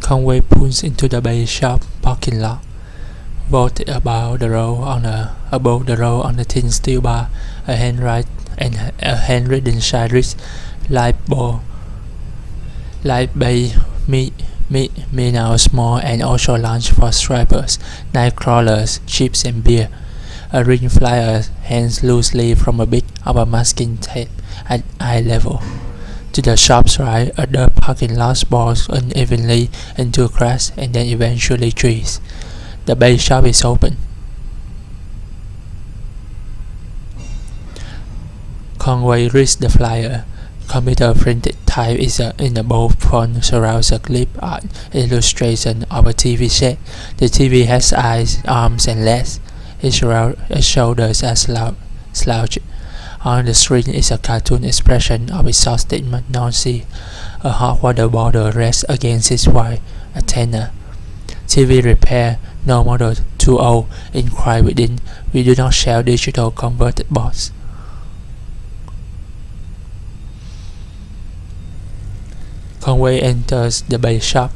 Conway pulls into the bait shop parking lot. Vaulted above the row on the thin steel bar, a handwritten sign reads, "Light Bay me now small and also lunch for strippers, night crawlers, chips and beer." A ring flyer hangs loosely from a bit of a masking tape at eye level. To the shop's right, a dirt parking lot balls unevenly into grass and then eventually trees. The bait shop is open. Conway reads the flyer. Computer printed type is in a bold font surrounds a clip art illustration of a TV set. The TV has eyes, arms and legs. Its shoulders are slouched. On the screen is a cartoon expression of exhausted Nancy. A hot water bottle rests against its white antenna. "TV repair, no model 20, inquire within. We do not sell digital converted boards." Conway enters the bait shop.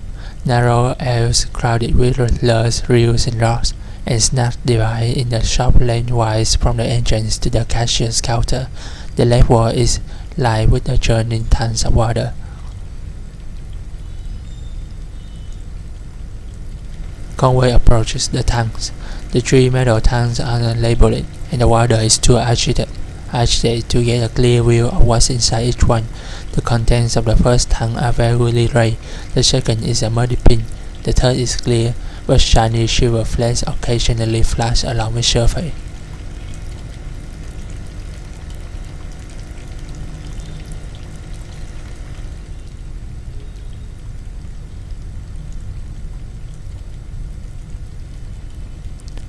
Narrow aisles crowded with lugs, reels and rods, and snacks divide in the shop lengthwise from the entrance to the cashier's counter. The left wall is lined with the churning tons of water. Conway approaches the tanks. The 3 metal tanks are labeled, and the water is too agitated to get a clear view of what's inside each one. The contents of the first tank are vaguely red. The second is a muddy pink. The third is clear, but shiny silver flakes occasionally flash along the surface.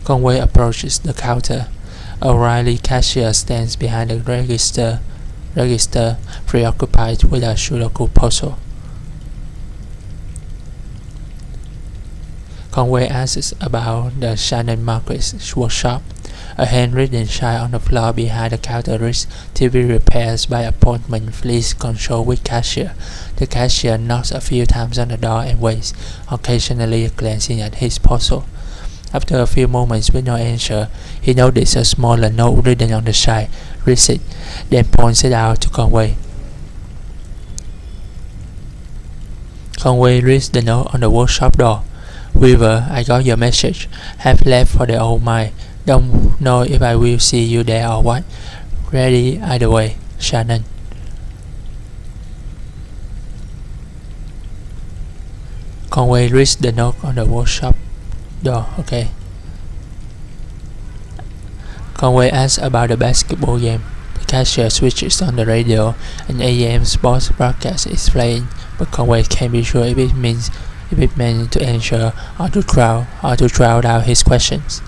Conway approaches the counter. A wily cashier stands behind the register, preoccupied with a Sudoku puzzle. Conway asks about the Shannon Márquez workshop. A handwritten sign on the floor behind the counter reads, "TV repairs by appointment, please consult with cashier." The cashier knocks a few times on the door and waits, occasionally glancing at his puzzle. After a few moments with no answer, he noticed a smaller note written on the side, reads it, then points it out to Conway. Conway reads the note on the workshop door. "Weaver, I got your message. Have left for the old mine. Don't know if I will see you there or what. Ready either way, Shannon." Conway reads the note on the workshop door. Okay. Conway asks about the basketball game. The cashier switches on the radio. An AM sports broadcast is playing, but Conway can't be sure if it meant to answer or to crowd out his questions.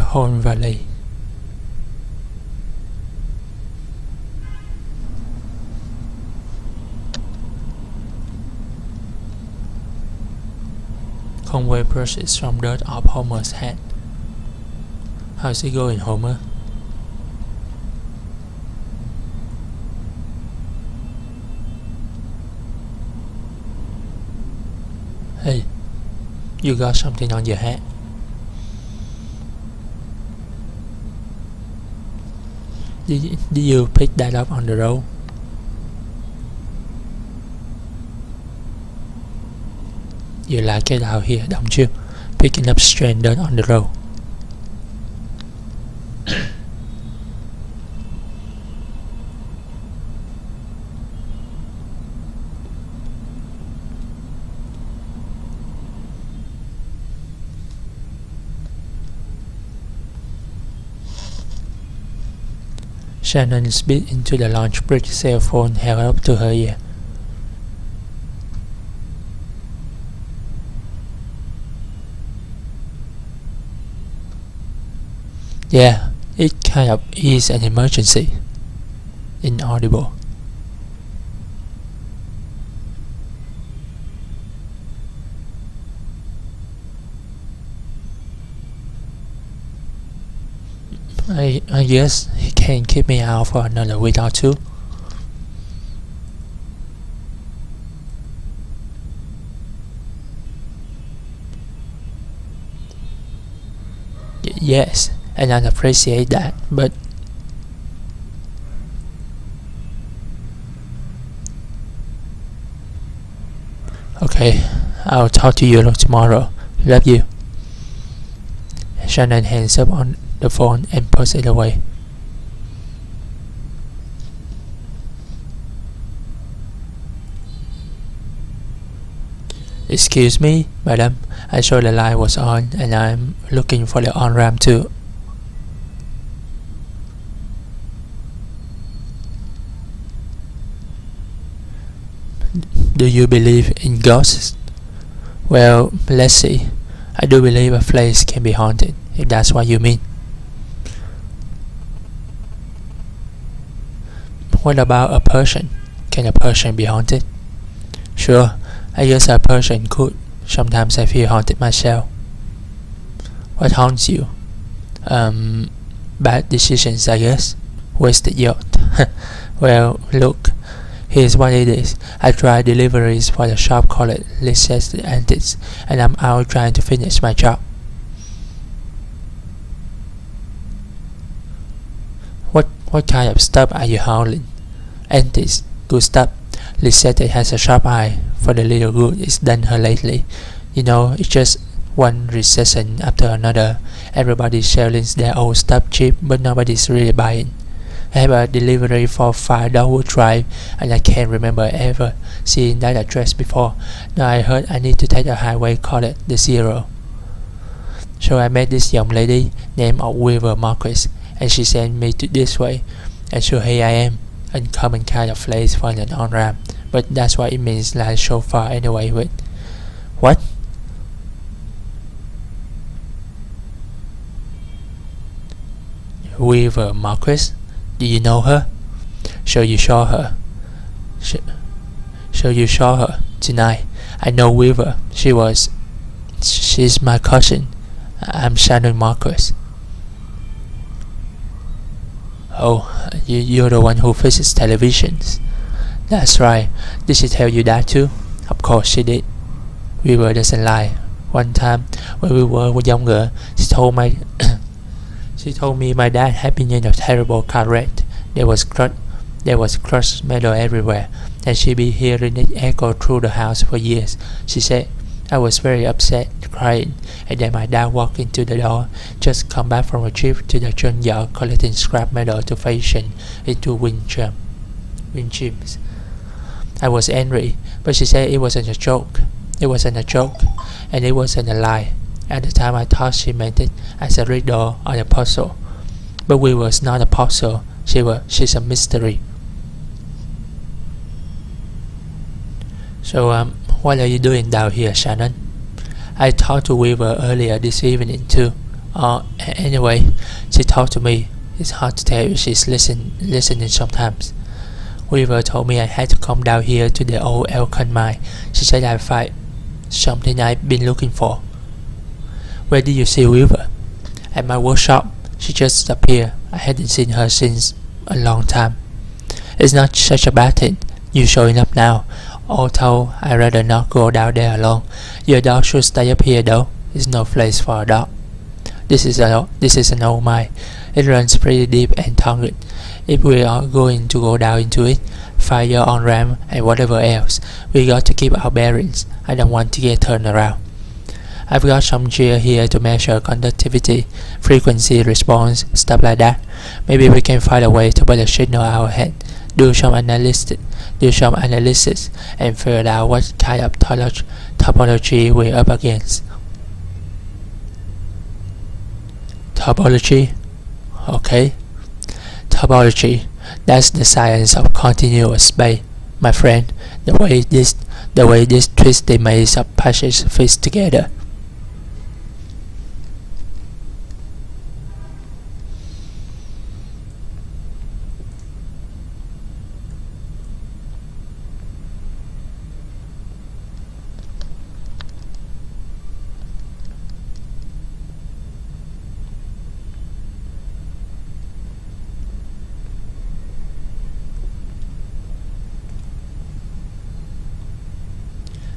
Home Valley. Conway brushes some dirt off Homer's head. How's it going, Homer? Hey, you got something on your head? Did you pick that up on the road? You like it out here, don't you? Picking up strange dirt on the road. Shannon spit into the launch bridge, cell phone held up to her ear. Yeah, it kind of is an emergency. Inaudible. I guess he can keep me out for another week or two. Yes, and I appreciate that, but okay, I'll talk to you tomorrow. Love you. Shannon hangs up on the phone and puts it away. Excuse me, madam. I saw the light was on and I'm looking for the on-ramp too. Do you believe in ghosts? Well, let's see. I do believe a place can be haunted, if that's what you mean. What about a person? Can a person be haunted? Sure, I guess a person could. Sometimes I feel haunted myself. What haunts you? Bad decisions, I guess. Wasted youth. Well, look, here's what it is. I try deliveries for the shop called Lisa's Antics, and I'm out trying to finish my job. What kind of stuff are you hauling? Antics, good stuff. Lisette has a sharp eye for the little good it's done her lately. You know, it's just one recession after another. Everybody's selling their old stuff cheap, but nobody's really buying. I have a delivery for 5 Dogwood Drive, and I can't remember ever seeing that address before. Now I heard I need to take a highway called the Zero. So I met this young lady named Weaver Marquez, and she sent me to this way, and so here I am. Uncommon kind of place for an on-ramp, but that's what it means like so far anyway. With what? Weaver Marquez? Do you know her? So you saw her? So you saw her tonight? I know Weaver. She's my cousin. I'm Shannon Márquez. Oh, you're the one who fixes televisions. That's right. Did she tell you that too? Of course she did. Weaver doesn't lie. One time, when we were younger, she told me my dad had been in a terrible car wreck. There was crushed metal everywhere, and she'd be hearing it echo through the house for years. She said, I was very upset, crying, and then my dad walked into the door, just come back from a trip to the junkyard collecting scrap metal to fashion into wind chimes. I was angry, but she said it wasn't a joke. It wasn't a joke, and it wasn't a lie. At the time I thought she meant it as a riddle or a puzzle. But we was not a puzzle, she's a mystery. So what are you doing down here, Shannon? I talked to Weaver earlier this evening too. Anyway, she talked to me. It's hard to tell if she's listening sometimes. Weaver told me I had to come down here to the old Elkhorn mine. She said I'd find something I've been looking for. Where did you see Weaver? At my workshop. She just appeared. I hadn't seen her since a long time. It's not such a bad thing, you showing up now. Although I'd rather not go down there alone. Your dog should stay up here though. It's no place for a dog. This is an old mine. It runs pretty deep and tunneled. If we are going to go down into it, fire on ramp and whatever else, we got to keep our bearings. I don't want to get turned around. I've got some gear here to measure conductivity, frequency response, stuff like that. Maybe we can find a way to put a signal out ahead. Do some analysis, and figure out what kind of topology we're up against. Topology? Okay. Topology. That's the science of continuous space, my friend. The way this twisted maze of patches fits together.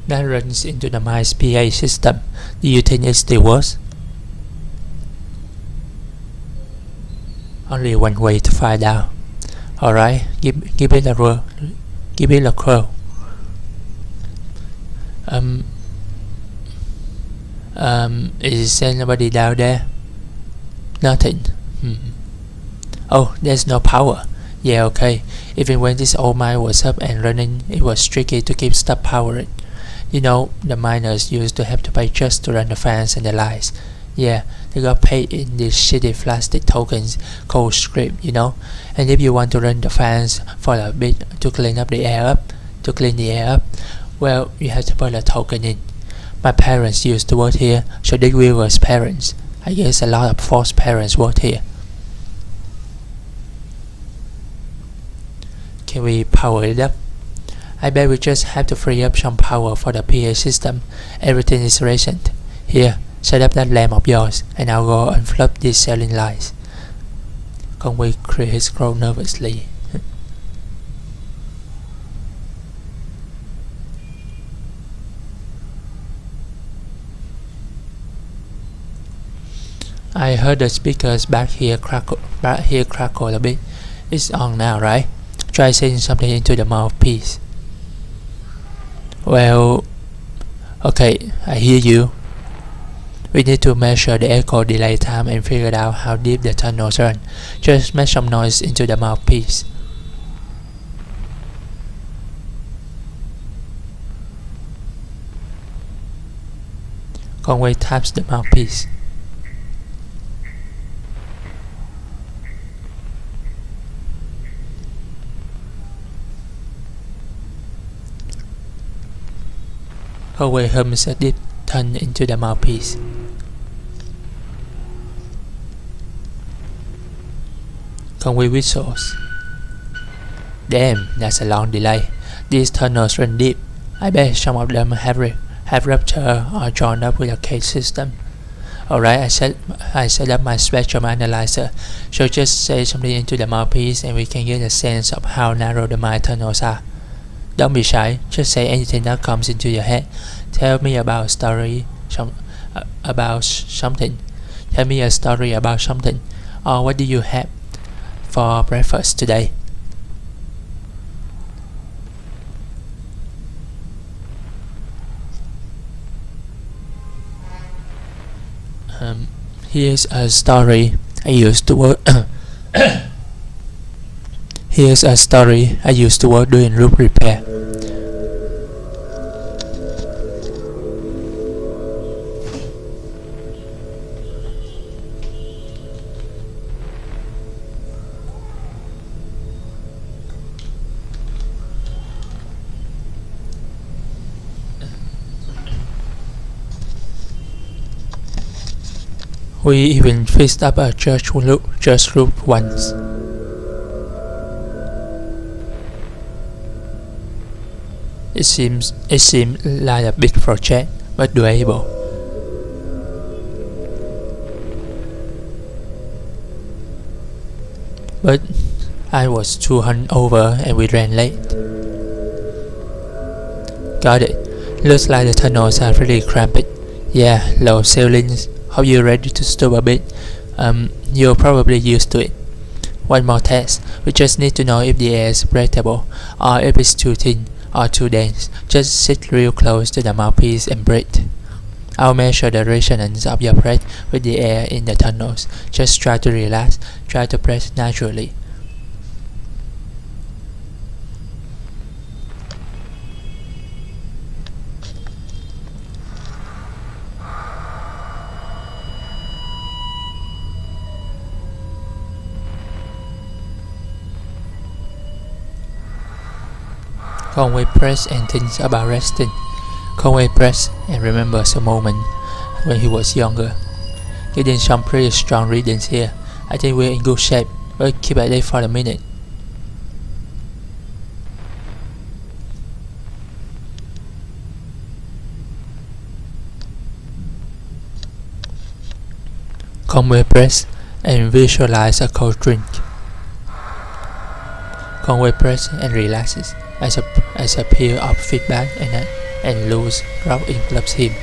That runs into the mine's PA system. Do you think it still works? Only one way to find out. Alright, give it a whirl. Give it a curl. Is there anybody down there? Nothing. Oh, there's no power. Yeah, okay. Even when this old mine was up and running, it was tricky to keep stuff powered. You know, the miners used to have to pay just to run the fans and the lights. Yeah, they got paid in these shitty plastic tokens called script, you know. And if you want to run the fans for a bit to clean the air up, well, you have to put a token in. My parents used to work here, so did Weaver's parents. I guess a lot of false parents work here. Can we power it up? I bet we just have to free up some power for the PA system. Everything is recent. Here, set up that lamp of yours, and I'll go unplug these ceiling lights. Conway cleared his throat nervously. I heard the speakers back here crackle a bit. It's on now, right? Try saying something into the mouthpiece. Well, okay, I hear you. We need to measure the echo delay time and figure out how deep the tunnels run. Just make some noise into the mouthpiece. Conway taps the mouthpiece. Conway hums a deep tone into the mouthpiece. Conway whistles. Damn, that's a long delay. These tunnels run deep. I bet some of them have ruptured or joined up with a cage system. Alright, I set up my spectrum analyzer, so just say something into the mouthpiece and we can get a sense of how narrow the mine tunnels are. Don't be shy, just say anything that comes into your head. Tell me about a story about something. Tell me a story about something. Or what do you have for breakfast today? Here's a story I used to work Here's a story I used to work doing roof repair. We even fixed up a church roof once. It seemed like a big project, but doable. But I was too hungover and we ran late. Got it. Looks like the tunnels are pretty cramped. Yeah, low ceilings. Hope you're ready to stop a bit. You're probably used to it. One more test. We just need to know if the air is breathable, or if it's too thin or too dense. Just sit real close to the mouthpiece and breathe. I'll measure the resonance of your breath with the air in the tunnels. Just try to relax. Try to breathe naturally. Conway press and thinks about resting. Conway press and remembers a moment when he was younger. Getting some pretty strong readings here. I think we're in good shape, but keep at it for a minute. Conway press and visualize a cold drink. Conway press and relaxes as a peer of feedback and loose rock envelops him.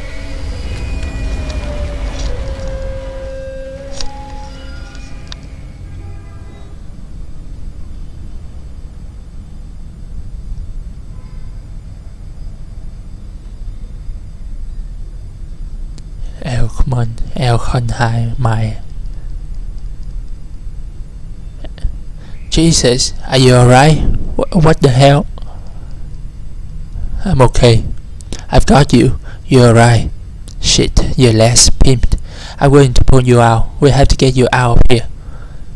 Elkonheim. Jesus, are you alright? What the hell? I'm okay. I've got you. You're alright. Shit, your leg's pimped. I'm going to pull you out. We have to get you out of here.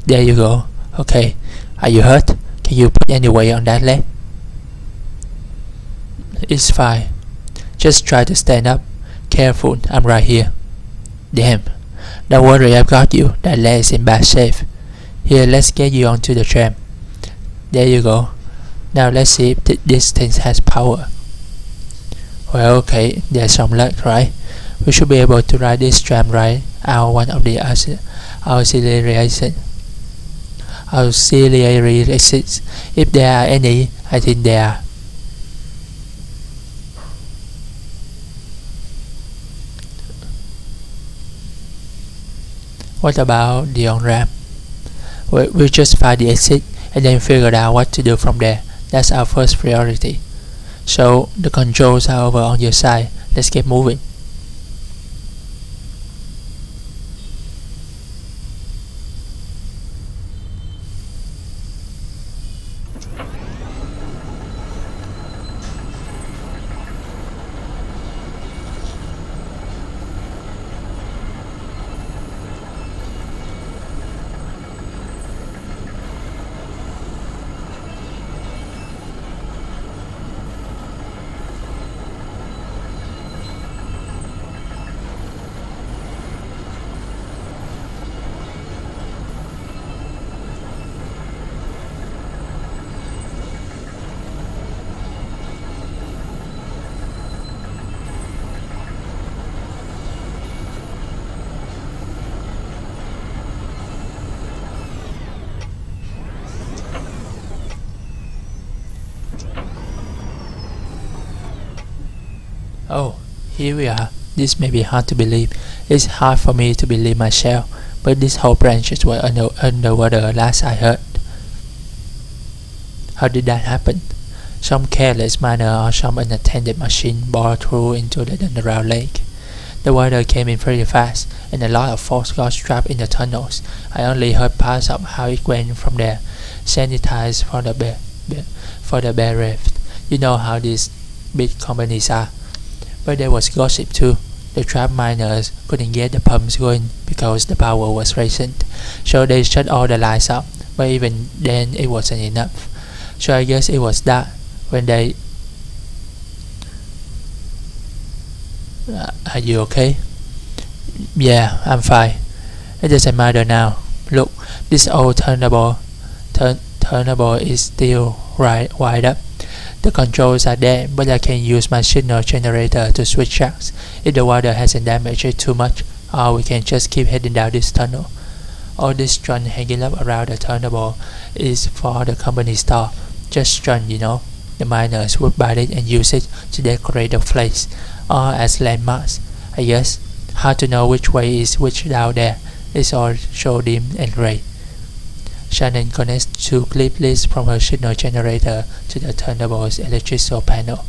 There you go. Okay. Are you hurt? Can you put any weight on that leg? It's fine. Just try to stand up. Careful, I'm right here. Damn. Don't worry, I've got you. That leg is in bad shape. Here, let's get you onto the tram. There you go. Now let's see if this thing has power. Well, okay, there's some luck, right? We should be able to ride this tram right out one of the auxiliary exits. If there are any, I think there are. What about the on-ramp? We'll just find the exit and then figure out what to do from there. That's our first priority. So the controls are over on your side. Let's get moving. Oh, here we are. This may be hard to believe. It's hard for me to believe myself, but these whole branches were underwater last I heard. How did that happen? Some careless miner or some unattended machine bored through into the underground lake. The water came in pretty fast, and a lot of folks got trapped in the tunnels. I only heard parts of how it went from there. Sanitized for the bear raft. You know how these big companies are. But there was gossip too. The trapped miners couldn't get the pumps going because the power was rationed, so they shut all the lights up, but even then it wasn't enough. So I guess it was that when they... Are you okay? Yeah, I'm fine. It doesn't matter now. Look, this old turnable is still wired up. The controls are there, but I can use my signal generator to switch tracks. If the water hasn't damaged it too much, or we can just keep heading down this tunnel. All this strand hanging up around the turntable is for the company store. Just strand, you know. The miners would buy it and use it to decorate the place, or as landmarks. I guess. How to know which way is which down there? It's all so dim and gray. Shannon connects two clip leads from her signal generator to the turntable's electrical panel.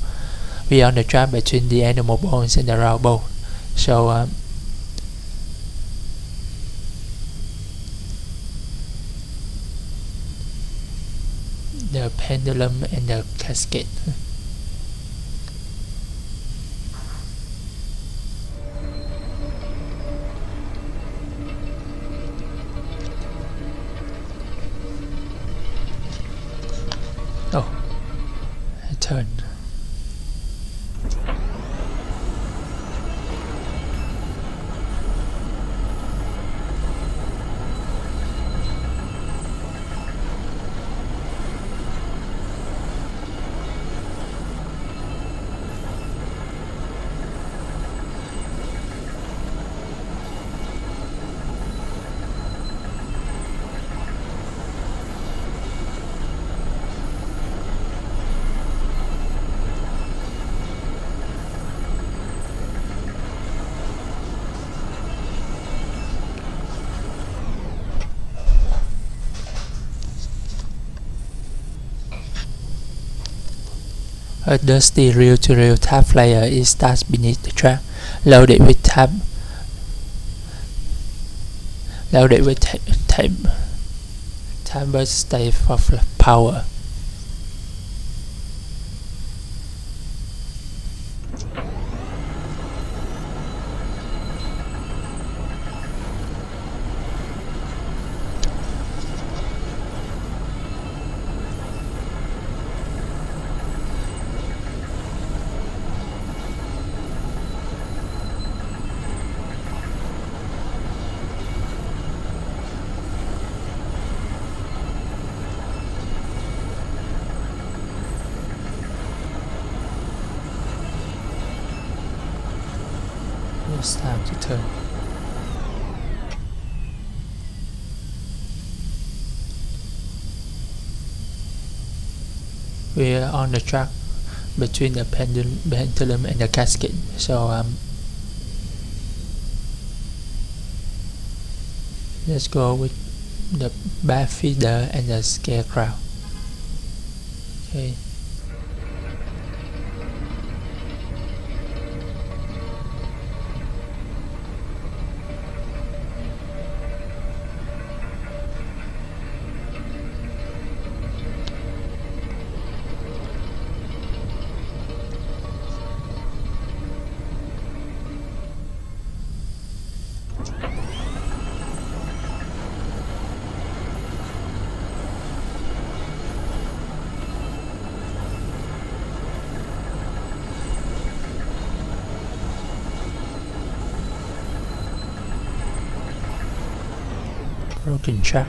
We are on the track between the animal bones and the raw bone. So the pendulum and the casket. Oh, I turned. A dusty reel-to-reel tab flyer is stashed beneath the track, loaded with tabbed stave for power. It's time to turn. We are on the track between the pendulum and the casket, so let's go with the bat feeder and the scarecrow. Okay. Broken track.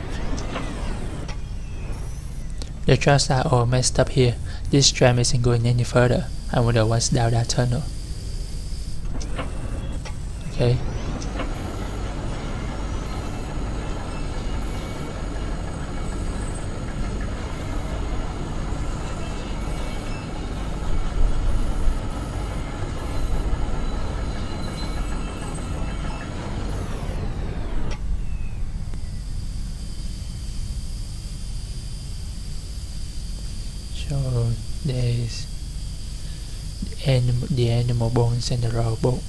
The tracks are all messed up here. This tram isn't going any further. I wonder what's down that tunnel. Okay. So there's the animal bones and the raw bone.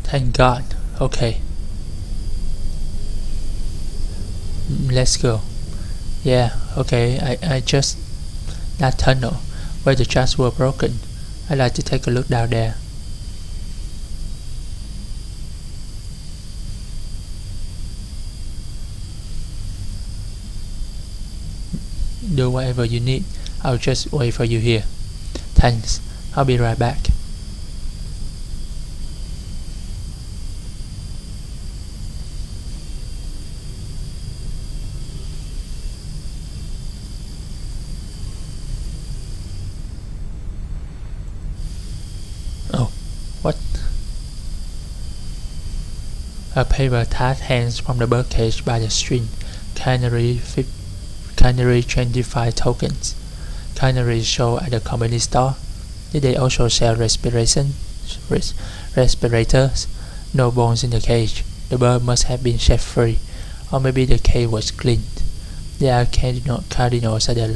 Thank God. Okay. Let's go. Yeah, okay, I just... That tunnel, where the tracks were broken. I'd like to take a look down there. Do whatever you need. I'll just wait for you here. Thanks. I'll be right back. Oh, what? A paper tag hangs from the birdcage by the string. Canary 25 tokens. Canaries show at the company store. Did they also sell respirators? No bones in the cage. The bird must have been set free, or maybe the cage was cleaned. There are cardinals at the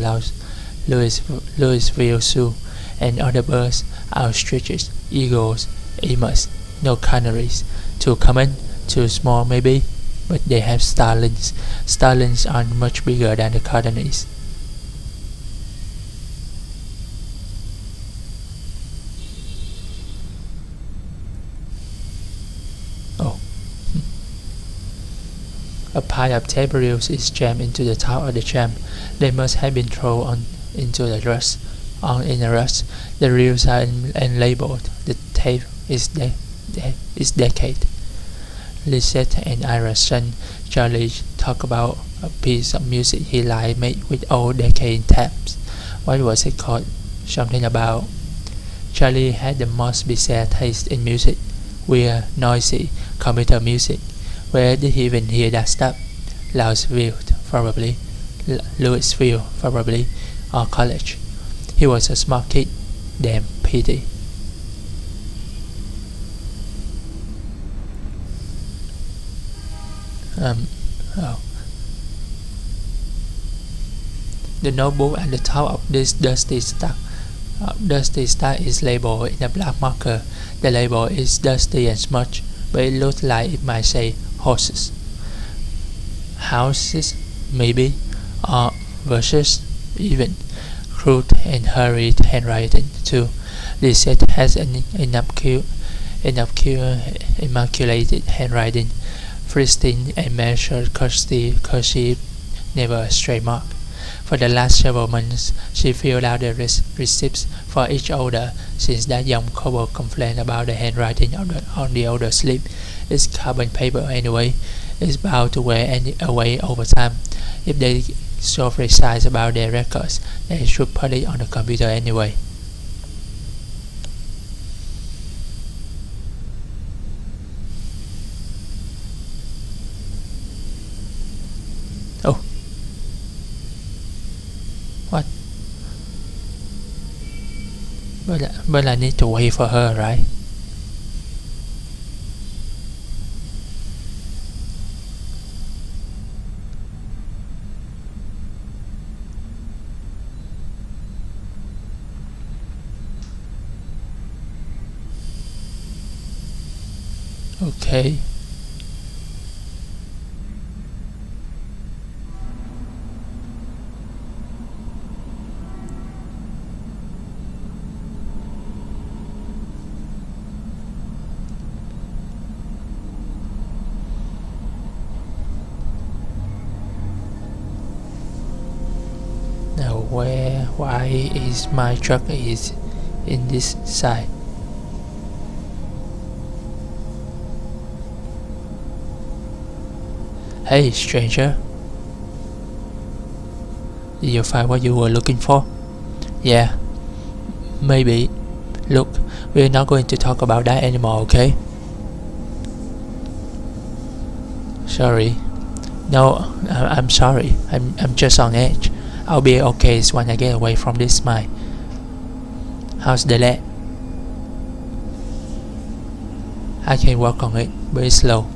Louisville Zoo, and other birds, ostriches, eagles, emus. No canaries. Too common, too small maybe, but they have starlings. Starlings are much bigger than the cardinals. A pile of tables is jammed into the top of the jam. They must have been thrown into the rust. In a rush, the reels are unlabeled. The tape is decayed. Lisette and Ira's son, Charlie, talk about a piece of music he liked made with old decaying tapes. What was it called? Something about... Charlie had the most bizarre taste in music. Weird, noisy, computer music. Where did he even hear that stuff? Louisville, probably. Or college. He was a smart kid. Damn pity. The notebook at the top of this dusty stack is labeled in a black marker. The label is dusty and smudged, but it looks like it might say horses. Houses, maybe, or verses, even. Crude and hurried handwriting, too. Lisette has an immaculate handwriting, pristine and measured cursive, never a stray mark. For the last several months, she filled out the receipts for each order. Since that young couple complained about the handwriting on the order slip, it's carbon paper anyway. It's bound to wear away over time. If they so precise about their records, they should put it on the computer anyway. Oh. What? But I need to wait for her, right? Okay. Now why is my truck is in this side? Hey, stranger. Did you find what you were looking for? Yeah, maybe. Look, we're not going to talk about that anymore, okay? Sorry. No, I'm sorry. I'm just on edge. I'll be okay when I get away from this mine. How's the leg? I can work on it, but it's slow.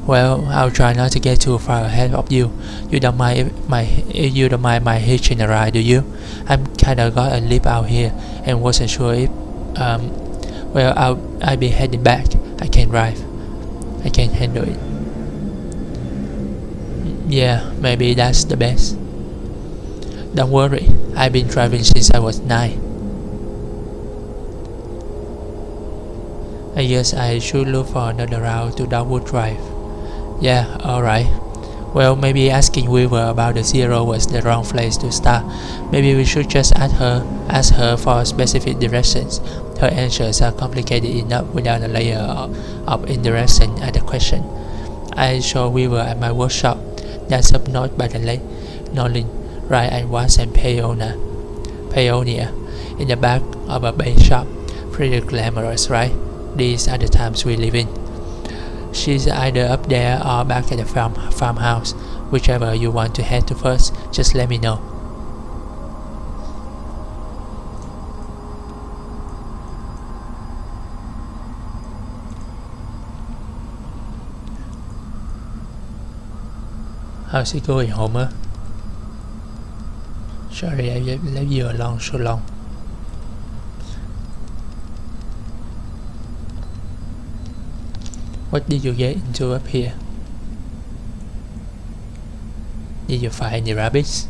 Well, I'll try not to get too far ahead of you. You don't mind my hitching a ride, do you? I'm kinda got a leap out here and wasn't sure if well, I'll be heading back. I can't drive. I can't handle it. Yeah, maybe that's the best. Don't worry, I've been driving since I was 9. I guess I should look for another route to Dogwood Drive. Yeah, alright. Well, maybe asking Weaver about the zero was the wrong place to start. Maybe we should just ask her for specific directions. Her answers are complicated enough without a layer of indirection at the question. I saw Weaver at my workshop. That's up north by the lake, Nolan, right at Watts and Pioneer, in the back of a bay shop. Pretty glamorous, right? These are the times we live in. She's either up there or back at the farmhouse. Whichever you want to head to first, just let me know. How's it going, Homer? Sorry I left you alone so long. What did you get into up here? Did you find any rabbits?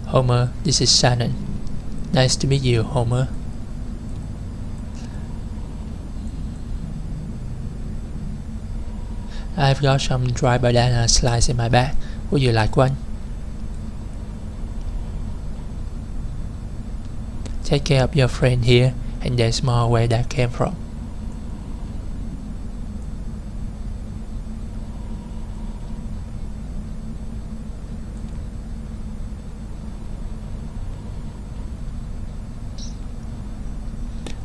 Homer, this is Shannon. Nice to meet you, Homer. I've got some dry banana slices in my bag. Would you like one? Take care of your friend here, and there's more where that came from.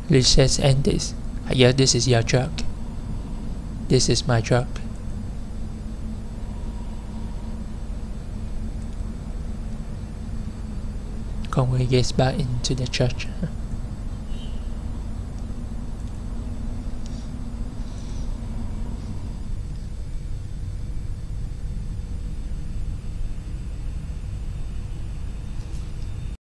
Recess ended. I guess this is your truck. This is my truck. Conway gets back into the church.